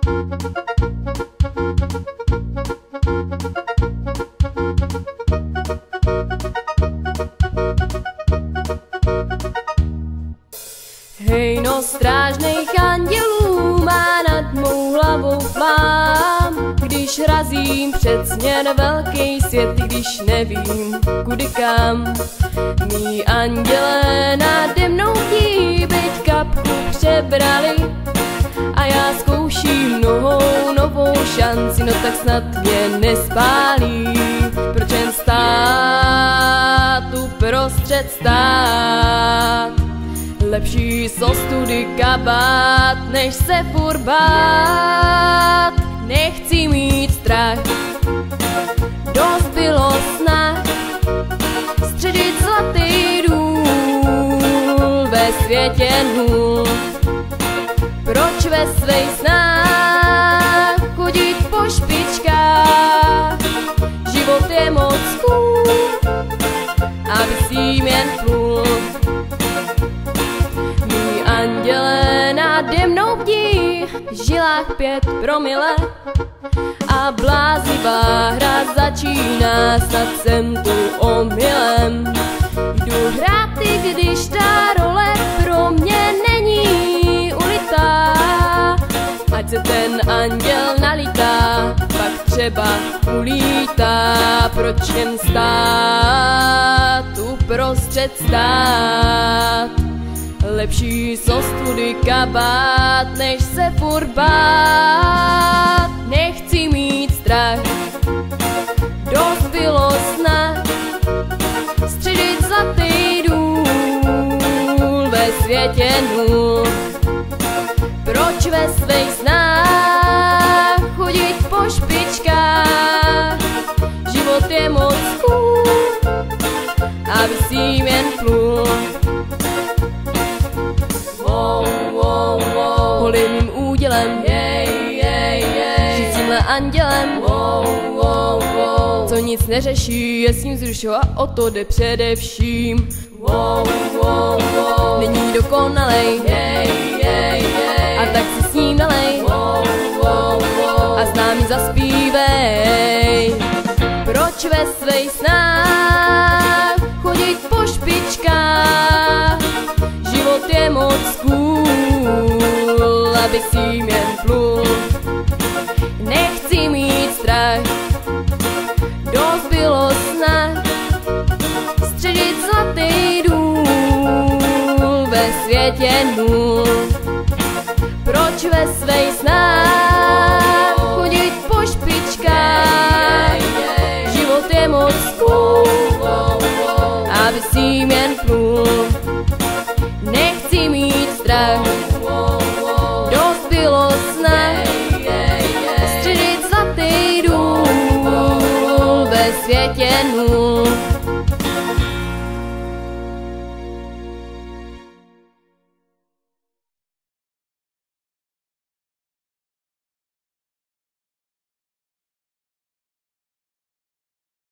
Hejno strážných andělů má nad mou hlavou plán, když razím před směr velký svět, když nevím kudy kam. Mí andělé nade mnou chtí, byť kapku přebrali, a já zkouším novou šanci, no tak snad mě nespálí. Proč jen stát uprostřed stát? Lepší ostudy kabát, než se furt bát. Nechci mít strach, dost bylo snah středit zlatý důl ve světě nul. Proč ve svých snách chodit po špičkách? Život je moc cool, aby s tím jen plul. Mí andělé nade mnou bdí, v žilách 5 promile a bláznivá hra začíná, snad jsem tu omylem. Jdu hrát, i když ta role pro mě není ulitá. Ať se ten anděl nalitá, pak třeba ulítá. Proč jen stát uprostřed stát? Lepší ostudy kabát, než se furt bát. Nechci mít strach, dost bylo snah středit zlatý důl ve světě nul. Proč ve svých snách chodit po špičkách? Život je moc cool, aby s tím jen plul. Holým mým údělem, žít s tímhle andělem, co nic neřeší, je s ním zrušil a o to jde především. Není dokonalej, a tak si s ním nalej a s námi zaspívej. Proč ve svých snách chodit po špičkách? Život je moc cool, aby s tím jen plul. Nechci mít strach, dost bylo snah středit zlatý důl ve světě nul. Proč ve svých snách chodit po špičkách? Život je moc cool, aby s tím jen plul. Nechci mít strach, dost bylo snah středit zlatý důl ve světě nul.